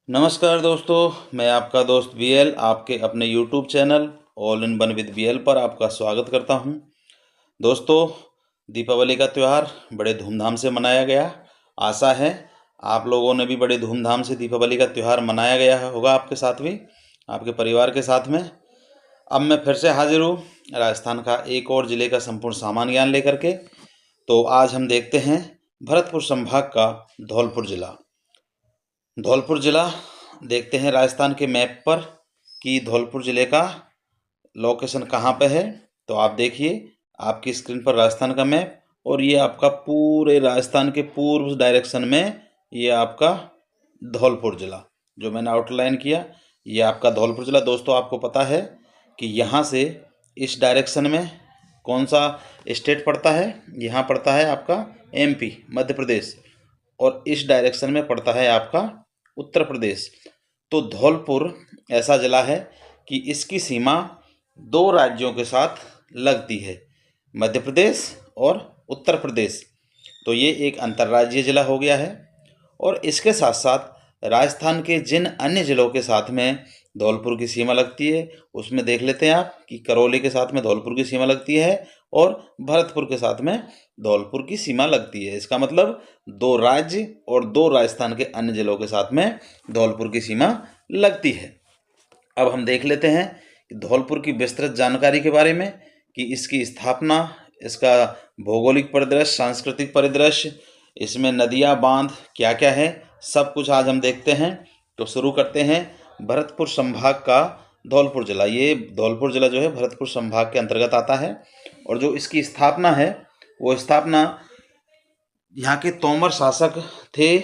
नमस्कार दोस्तों, मैं आपका दोस्त बीएल आपके अपने YouTube channel all in one with BL पर आपका स्वागत करता हूं। दोस्तों, दीपावली का त्यौहार बड़े धूमधाम से मनाया गया। आशा है आप लोगों ने भी बड़े धूमधाम से दीपावली का त्यौहार मनाया गया होगा, आपके साथ भी, आपके परिवार के साथ में। अब मैं फिर से हाजिर हूँ राजस्थान का एक और ज़िले का संपूर्ण सामान्य ज्ञान लेकर के। तो आज हम देखते हैं भरतपुर संभाग का धौलपुर जिला। धौलपुर ज़िला देखते हैं राजस्थान के मैप पर कि धौलपुर ज़िले का लोकेशन कहाँ पे है। तो आप देखिए आपकी स्क्रीन पर राजस्थान का मैप, और ये आपका पूरे राजस्थान के पूर्व डायरेक्शन में ये आपका धौलपुर ज़िला जो मैंने आउटलाइन किया, ये आपका धौलपुर ज़िला। दोस्तों, आपको पता है कि यहाँ से इस डायरेक्शन में कौन सा स्टेट पड़ता है? यहाँ पड़ता है आपका एमपी, मध्य प्रदेश, और इस डायरेक्शन में पड़ता है आपका उत्तर प्रदेश। तो धौलपुर ऐसा ज़िला है कि इसकी सीमा दो राज्यों के साथ लगती है, मध्य प्रदेश और उत्तर प्रदेश। तो ये एक अंतर्राज्यीय ज़िला हो गया है। और इसके साथ साथ राजस्थान के जिन अन्य ज़िलों के साथ में धौलपुर की सीमा लगती है, उसमें देख लेते हैं आप कि करौली के साथ में धौलपुर की सीमा लगती है और भरतपुर के साथ में धौलपुर की सीमा लगती है। इसका मतलब दो राज्य और दो राजस्थान के अन्य ज़िलों के साथ में धौलपुर की सीमा लगती है। अब हम देख लेते हैं कि धौलपुर की विस्तृत जानकारी के बारे में, कि इसकी स्थापना, इसका भौगोलिक परिदृश्य, सांस्कृतिक परिदृश्य, इसमें नदियाँ, बांध क्या क्या है, सब कुछ आज हम देखते हैं। तो शुरू करते हैं भरतपुर संभाग का धौलपुर ज़िला। ये धौलपुर ज़िला जो है भरतपुर संभाग के अंतर्गत आता है। और जो इसकी स्थापना है, वो स्थापना यहाँ के तोमर शासक थे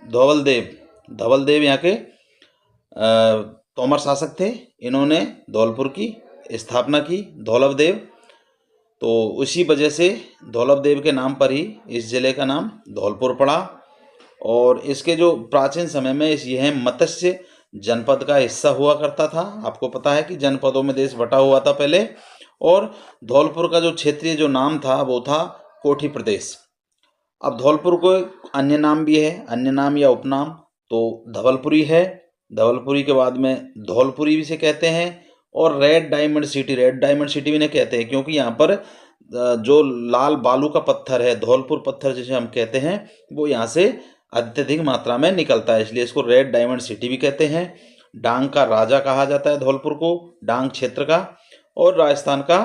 धवल देव। धवल देव यहाँ के तोमर शासक थे। इन्होंने धौलपुर की स्थापना की, धौलव देव। तो उसी वजह से धौलव देव के नाम पर ही इस ज़िले का नाम धौलपुर पड़ा। और इसके जो प्राचीन समय में यह मत्स्य जनपद का हिस्सा हुआ करता था। आपको पता है कि जनपदों में देश बटा हुआ था पहले। और धौलपुर का जो क्षेत्रीय जो नाम था वो था कोठी प्रदेश। अब धौलपुर को अन्य नाम भी है, अन्य नाम या उपनाम तो धवलपुरी है। धवलपुरी के बाद में धौलपुरी भी से कहते हैं। और red diamond city, red diamond city भी नहीं कहते हैं, क्योंकि यहाँ पर जो लाल बालू का पत्थर है, धौलपुर पत्थर जिसे हम कहते हैं, वो यहाँ से अत्यधिक मात्रा में निकलता है, इसलिए इसको रेड डायमंड सिटी भी कहते हैं। डांग का राजा कहा जाता है धौलपुर को, डांग क्षेत्र का। और राजस्थान का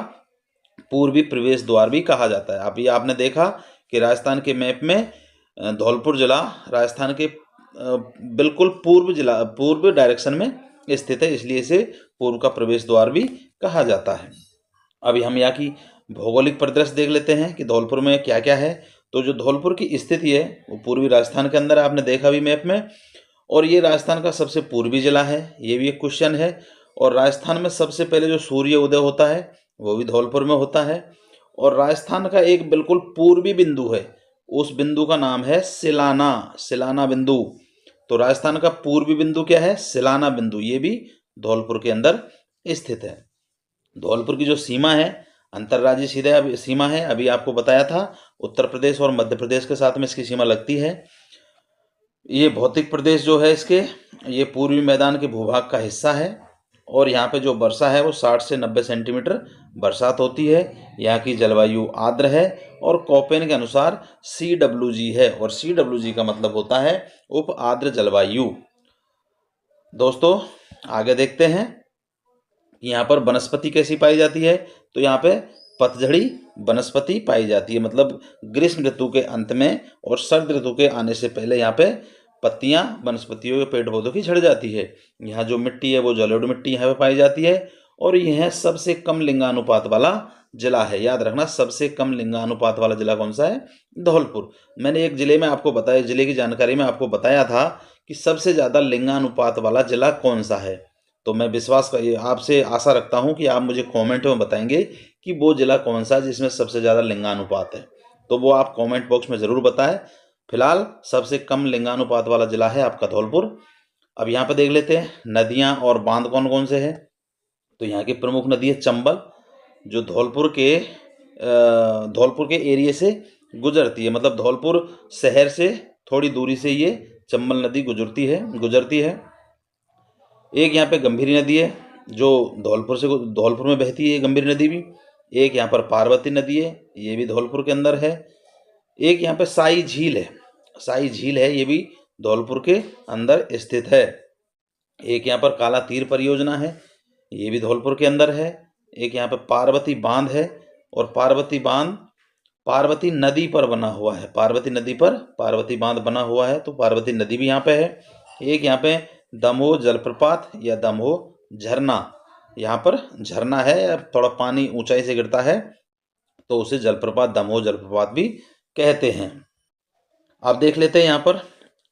पूर्वी प्रवेश द्वार भी कहा जाता है। अभी आपने देखा कि राजस्थान के मैप में धौलपुर जिला राजस्थान के बिल्कुल पूर्व डायरेक्शन में स्थित है, इसलिए इसे पूर्व का प्रवेश द्वार भी कहा जाता है। अभी हम यहाँ की भौगोलिक परिदृश्य देख लेते हैं कि धौलपुर में क्या क्या है। तो जो धौलपुर की स्थिति है वो पूर्वी राजस्थान के अंदर, आपने देखा भी मैप में। और ये राजस्थान का सबसे पूर्वी जिला है, ये भी एक क्वेश्चन है। और राजस्थान में सबसे पहले जो सूर्य उदय होता है वो भी धौलपुर में होता है। और राजस्थान का एक बिल्कुल पूर्वी बिंदु है, उस बिंदु का नाम है सिलाना, सिलाना बिंदु। तो राजस्थान का पूर्वी बिंदु क्या है? सिलाना बिंदु, ये भी धौलपुर के अंदर स्थित है। धौलपुर की जो सीमा है, अंतर्राज्यीय सीमा है, अभी आपको बताया था, उत्तर प्रदेश और मध्य प्रदेश के साथ में इसकी सीमा लगती है। ये भौतिक प्रदेश जो है इसके, ये पूर्वी मैदान के भूभाग का हिस्सा है। और यहाँ पे जो वर्षा है वो 60 से 90 सेंटीमीटर बरसात होती है। यहाँ की जलवायु आर्द्र है और कोपेन के अनुसार CWG है, और CWG का मतलब होता है उप आर्द्र जलवायु। दोस्तों, आगे देखते हैं यहाँ पर वनस्पति कैसी पाई जाती है। तो यहाँ पे पतझड़ी वनस्पति पाई जाती है, मतलब ग्रीष्म ऋतु के अंत में और शरद ऋतु के आने से पहले यहाँ पे पत्तियाँ वनस्पतियों के पेड़ पौधों की झड़ जाती है। यहाँ जो मिट्टी है वो जलोढ़ मिट्टी यहाँ पे पाई जाती है। और यह सबसे कम लिंगानुपात वाला जिला है। याद रखना, सबसे कम लिंगानुपात वाला जिला कौन सा है? धौलपुर। मैंने एक जिले में आपको बताया, जिले की जानकारी में आपको बताया था कि सबसे ज़्यादा लिंगानुपात वाला जिला कौन सा है। तो मैं आपसे आशा रखता हूं कि आप मुझे कमेंट में बताएंगे कि वो जिला कौन सा है जिसमें सबसे ज़्यादा लिंगानुपात है। तो वो आप कमेंट बॉक्स में ज़रूर बताएं। फिलहाल सबसे कम लिंगानुपात वाला जिला है आपका धौलपुर। अब यहाँ पर देख लेते हैं नदियाँ और बांध कौन कौन से हैं। तो यहाँ की प्रमुख नदी है चंबल, जो धौलपुर के एरिए से गुजरती है, मतलब धौलपुर शहर से थोड़ी दूरी से ये चंबल नदी गुजरती है। एक यहाँ पे गंभीरी नदी है जो धौलपुर में बहती है, गंभीरी नदी भी। एक यहाँ पर पार्वती नदी है, ये भी धौलपुर के अंदर है। एक यहाँ पे साई झील है, साई झील है, ये भी धौलपुर के अंदर स्थित है। एक यहाँ पर काला तीर परियोजना है, ये भी धौलपुर के अंदर है। एक यहाँ पे पार्वती बांध है, और पार्वती बांध पार्वती नदी पर बना हुआ है, पार्वती नदी पर पार्वती बांध बना हुआ है, तो पार्वती नदी भी यहाँ पे है। एक यहाँ पे दमोह जलप्रपात या दमोह झरना, यहाँ पर झरना है, थोड़ा पानी ऊंचाई से गिरता है तो उसे जलप्रपात, दमोह जलप्रपात भी कहते हैं। अब देख लेते हैं यहाँ पर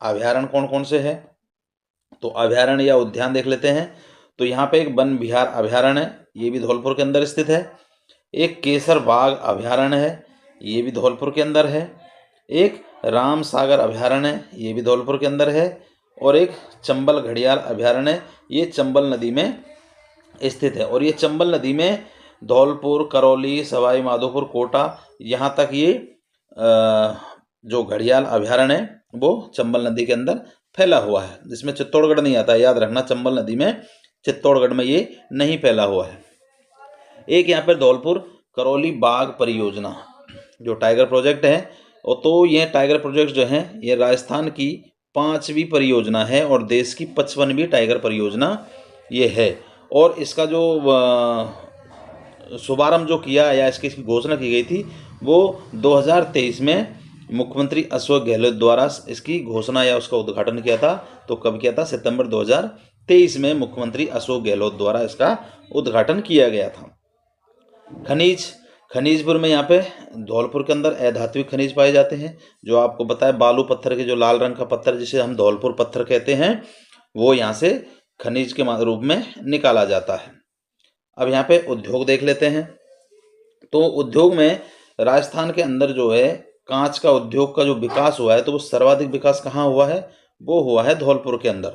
अभयारण्य कौन कौन से है। तो अभयारण्य या उद्यान देख लेते हैं। तो यहाँ पे एक वन विहार अभयारण्य है, ये भी धौलपुर के अंदर स्थित है। एक केसर बाग अभयारण्य है, ये भी धौलपुर के अंदर है। एक राम सागर अभयारण्य है, ये भी धौलपुर के अंदर है। और एक चंबल घड़ियाल अभयारण्य है, ये चंबल नदी में स्थित है। और ये चंबल नदी में धौलपुर, करौली, सवाई माधोपुर, कोटा, यहाँ तक ये जो घड़ियाल अभयारण्य है वो चंबल नदी के अंदर फैला हुआ है, जिसमें चित्तौड़गढ़ नहीं आता है, याद रखना, चंबल नदी में, चित्तौड़गढ़ में ये नहीं फैला हुआ है। एक यहाँ पर धौलपुर करौली बाघ परियोजना जो टाइगर प्रोजेक्ट है, और तो ये टाइगर प्रोजेक्ट जो है ये राजस्थान की 5वीं परियोजना है और देश की 55वीं टाइगर परियोजना ये है। और इसका जो शुभारंभ जो किया या इसकी घोषणा की गई थी वो 2023 में मुख्यमंत्री अशोक गहलोत द्वारा इसकी घोषणा या उसका उद्घाटन किया था। तो कब किया था? सितंबर 2023 में मुख्यमंत्री अशोक गहलोत द्वारा इसका उद्घाटन किया गया था। खनिजपुर में यहाँ पे धौलपुर के अंदर अधात्विक खनिज पाए जाते हैं, जो आपको पता है बालू पत्थर के, जो लाल रंग का पत्थर जिसे हम धौलपुर पत्थर कहते हैं, वो यहाँ से खनिज के रूप में निकाला जाता है। अब यहाँ पे उद्योग देख लेते हैं। तो उद्योग में राजस्थान के अंदर जो है कांच का उद्योग का जो विकास हुआ है, तो वो सर्वाधिक विकास कहाँ हुआ है? वो हुआ है धौलपुर के अंदर।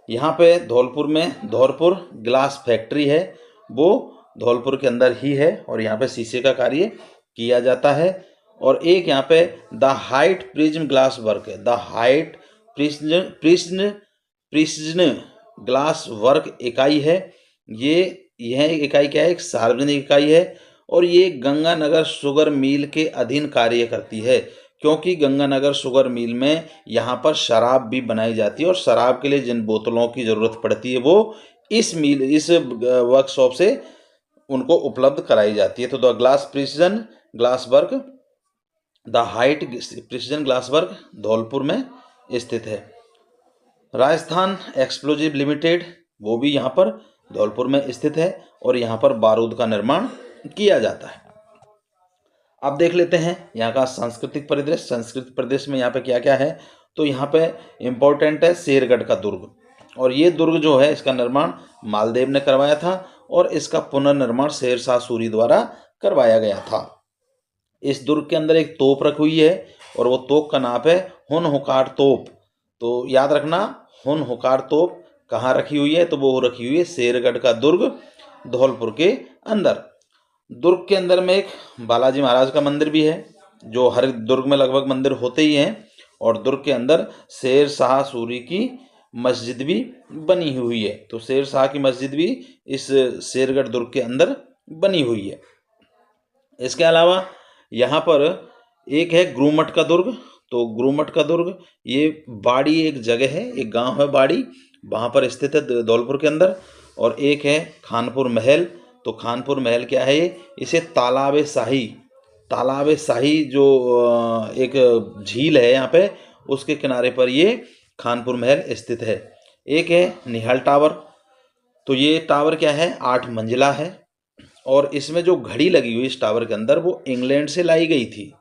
यहाँ पे धौलपुर में धौलपुर ग्लास फैक्ट्री है, वो धौलपुर के अंदर ही है और यहाँ पे शीशे का कार्य किया जाता है। और एक यहाँ पे the height prism glass work है, the height prism glass work इकाई है। यह इकाई क्या है? एक सार्वजनिक इकाई है और ये गंगानगर शुगर मिल के अधीन कार्य करती है, क्योंकि गंगानगर शुगर मिल में यहाँ पर शराब भी बनाई जाती है और शराब के लिए जिन बोतलों की ज़रूरत पड़ती है वो इस वर्कशॉप से उनको उपलब्ध कराई जाती है। तो the glass precision glass work, the height precision glass work Dholpur में स्थित है। राजस्थान एक्सप्लोजिव लिमिटेड, वो भी यहाँ पर धौलपुर में स्थित है और यहाँ पर बारूद का निर्माण किया जाता है। अब देख लेते हैं यहाँ का सांस्कृतिक परिदृश्य। सांस्कृतिक परिदृश्य में यहाँ पे क्या क्या है? तो यहाँ पे इम्पोर्टेंट है शेरगढ़ का दुर्ग, और ये दुर्ग जो है इसका निर्माण मालदेव ने करवाया था और इसका पुनर्निर्माण शेरशाह सूरी द्वारा करवाया गया था। इस दुर्ग के अंदर एक तोप रखी हुई है और वो तोप का नाम है हुन हुकार तोप। तो याद रखना, हुन हुकार तोप कहाँ रखी हुई है? तो वो रखी हुई है शेरगढ़ का दुर्ग धौलपुर के अंदर। दुर्ग के अंदर में एक बालाजी महाराज का मंदिर भी है, जो हर दुर्ग में लगभग मंदिर होते ही हैं। और दुर्ग के अंदर शेरशाह सूरी की मस्जिद भी बनी हुई है। तो शेरशाह की मस्जिद भी इस शेरगढ़ दुर्ग के अंदर बनी हुई है। इसके अलावा यहाँ पर एक है गुरुमठ का दुर्ग। तो गुरुमठ का दुर्ग ये बाड़ी एक जगह है, एक गांव है बाड़ी, वहाँ पर स्थित है धौलपुर के अंदर। और एक है खानपुर महल। तो खानपुर महल क्या है? इसे तालाब शाही जो एक झील है यहाँ पे, उसके किनारे पर ये खानपुर महल स्थित है। एक है निहाल टावर। तो ये टावर क्या है? 8 मंजिला है और इसमें जो घड़ी लगी हुई इस टावर के अंदर वो इंग्लैंड से लाई गई थी।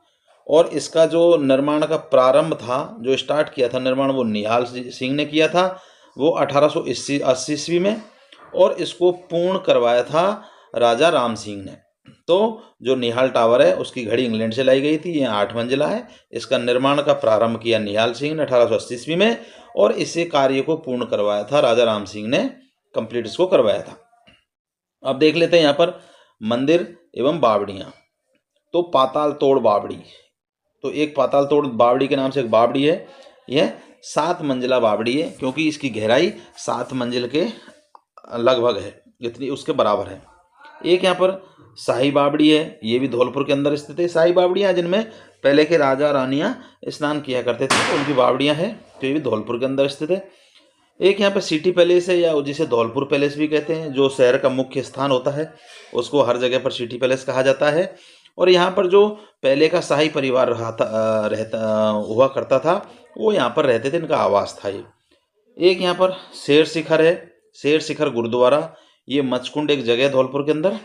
और इसका जो निर्माण का प्रारंभ था, जो स्टार्ट किया था निर्माण, वो निहाल सिंह ने किया था, वो 1880 ईस्वी में। और इसको पूर्ण करवाया था राजा राम सिंह ने। तो जो निहाल टावर है उसकी घड़ी इंग्लैंड से लाई गई थी, ये 8 मंजिला है। इसका निर्माण का प्रारंभ किया निहाल सिंह ने 1880 ईस्वी में और इसे कार्य को पूर्ण करवाया था राजा राम सिंह ने, कंप्लीट इसको करवाया था। अब देख लेते हैं यहाँ पर मंदिर एवं बावड़ियाँ। तो पाताल तोड़ बावड़ी, तो एक पाताल तोड़ बावड़ी के नाम से एक बावड़ी है, यह 7 मंजिला बावड़ी है, क्योंकि इसकी गहराई 7 मंजिल के लगभग है, इतनी उसके बराबर है। एक यहाँ पर शाही बावड़ी है, ये भी धौलपुर के अंदर स्थित है। शाही बावड़ियाँ जिनमें पहले के राजा रानियाँ स्नान किया करते थे, तो उनकी बावड़ियाँ हैं, तो ये भी धौलपुर के अंदर स्थित है। एक यहाँ पे सिटी पैलेस है, या जिसे धौलपुर पैलेस भी कहते हैं, जो शहर का मुख्य स्थान होता है उसको हर जगह पर सिटी पैलेस कहा जाता है। और यहाँ पर जो पहले का शाही परिवार हुआ करता था, वो यहाँ पर रहते थे, इनका आवास था ये। एक यहाँ पर शेर शिखर है, शेर शिखर गुरुद्वारा, ये मचकुंड एक जगह है धौलपुर के अंदर,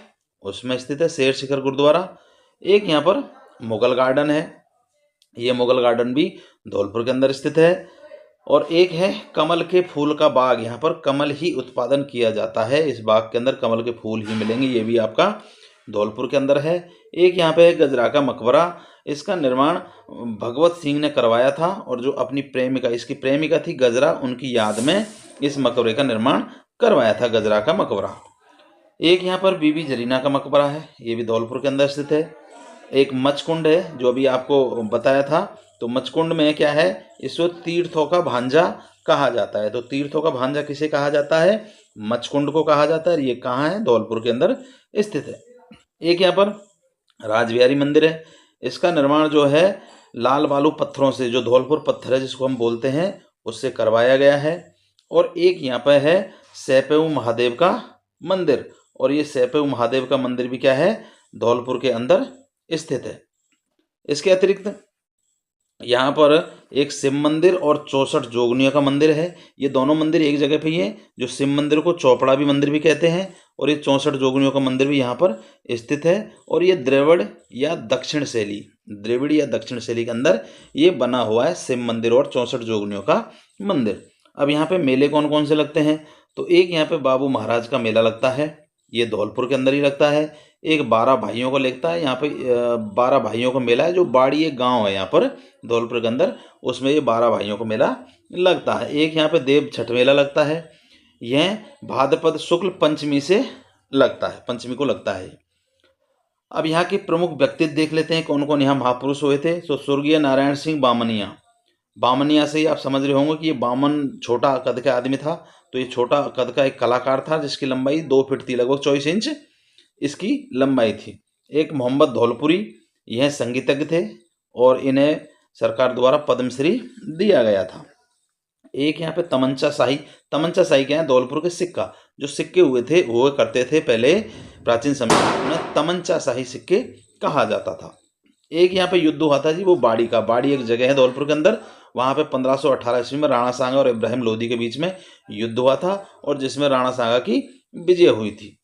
उसमें स्थित है शेर शिखर गुरुद्वारा। एक यहाँ पर मुगल गार्डन है, ये मुगल गार्डन भी धौलपुर के अंदर स्थित है। और एक है कमल के फूल का बाग, यहाँ पर कमल ही उत्पादन किया जाता है, इस बाग के अंदर कमल के फूल ही मिलेंगे, ये भी आपका धौलपुर के अंदर है। एक यहाँ पे है गजरा का मकबरा, इसका निर्माण भगवत सिंह ने करवाया था, और जो अपनी प्रेमिका, इसकी प्रेमिका थी गजरा, उनकी याद में इस मकबरे का निर्माण करवाया था, गजरा का मकबरा। एक यहाँ पर बीबी जरीना का मकबरा है, ये भी धौलपुर के अंदर स्थित है। एक मचकुंड है, जो अभी आपको बताया था, तो मचकुंड में क्या है, इसको तीर्थों का भांजा कहा जाता है। तो तीर्थों का भांजा किसे कहा जाता है, मचकुंड को कहा जाता है। ये कहाँ है, धौलपुर के अंदर स्थित है। एक यहाँ पर राजबिहारी मंदिर है, इसका निर्माण जो है लाल बालू पत्थरों से, जो धौलपुर पत्थर है जिसको हम बोलते हैं, उससे करवाया गया है। और एक यहाँ पर है सैपेऊ महादेव का मंदिर, और ये सैपेऊ महादेव का मंदिर भी क्या है, धौलपुर के अंदर स्थित है। इसके अतिरिक्त यहाँ पर एक शिव मंदिर और 64 जोगनियों का मंदिर है। ये दोनों मंदिर एक जगह पे ही है, जो शिव मंदिर को चौपड़ा भी मंदिर भी कहते हैं, और ये 64 जोगनियों का मंदिर भी यहाँ पर स्थित है। और ये द्रविड़ या दक्षिण शैली के अंदर ये बना हुआ है, शिव मंदिर और 64 जोगनियों का मंदिर। अब यहाँ पे मेले कौन कौन से लगते हैं, तो एक यहाँ पे बाबू महाराज का मेला लगता है, ये धौलपुर के अंदर ही लगता है। एक 12 भाइयों को लगता है, यहाँ पे 12 भाइयों का मेला है, जो बाड़ी एक गांव है यहाँ पर धौलपुर के अंदर, उसमें ये 12 भाइयों का मेला लगता है। एक यहाँ पे देव छठ मेला लगता है, यह भाद्रपद शुक्ल पंचमी से लगता है, पंचमी को लगता है। अब यहाँ के प्रमुख व्यक्तित्व देख लेते हैं, कौन कौन यहाँ महापुरुष हुए थे। तो स्वर्गीय नारायण सिंह बामनिया से ही आप समझ रहे होंगे कि ये बामन छोटा कद का आदमी था, तो ये छोटा कद का एक कलाकार था, जिसकी लंबाई 2 फीट थी, लगभग 24 इंच इसकी लंबाई थी। एक मोहम्मद धौलपुरी, यह संगीतज्ञ थे, और इन्हें सरकार द्वारा पद्मश्री दिया गया था। एक यहाँ पे तमंचा शाही क्या है, धौलपुर के सिक्का, जो सिक्के हुए करते थे पहले प्राचीन समय में, उन्हें तमंचा शाही सिक्के कहा जाता था। एक यहाँ पे युद्ध हुआ था जी, वो बाड़ी एक जगह है धौलपुर के अंदर, वहाँ पे 1518 ईस्वी में राणा सांगा और इब्राहिम लोधी के बीच में युद्ध हुआ था, और जिसमें राणा सांगा की विजय हुई थी।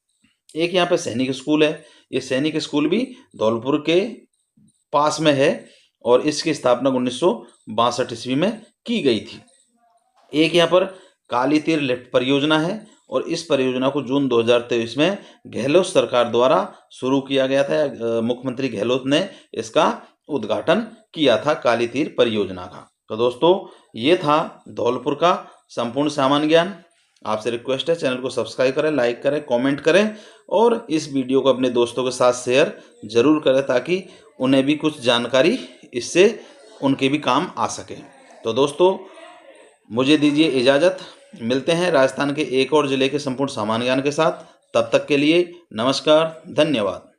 एक यहाँ पे सैनिक स्कूल है, ये सैनिक स्कूल भी धौलपुर के पास में है, और इसकी स्थापना 1962 ईस्वी में की गई थी। एक यहाँ पर काली तीर लिफ्ट परियोजना है, और इस परियोजना को जून 2023 में गहलोत सरकार द्वारा शुरू किया गया था। मुख्यमंत्री गहलोत ने इसका उद्घाटन किया था, काली तीर परियोजना का। तो दोस्तों, ये था धौलपुर का संपूर्ण सामान्य ज्ञान। आपसे रिक्वेस्ट है, चैनल को सब्सक्राइब करें, लाइक करें, कमेंट करें, और इस वीडियो को अपने दोस्तों के साथ शेयर जरूर करें, ताकि उन्हें भी कुछ जानकारी इससे उनके भी काम आ सके। तो दोस्तों, मुझे दीजिए इजाज़त, मिलते हैं राजस्थान के एक और ज़िले के संपूर्ण सामान्य ज्ञान के साथ। तब तक के लिए नमस्कार, धन्यवाद।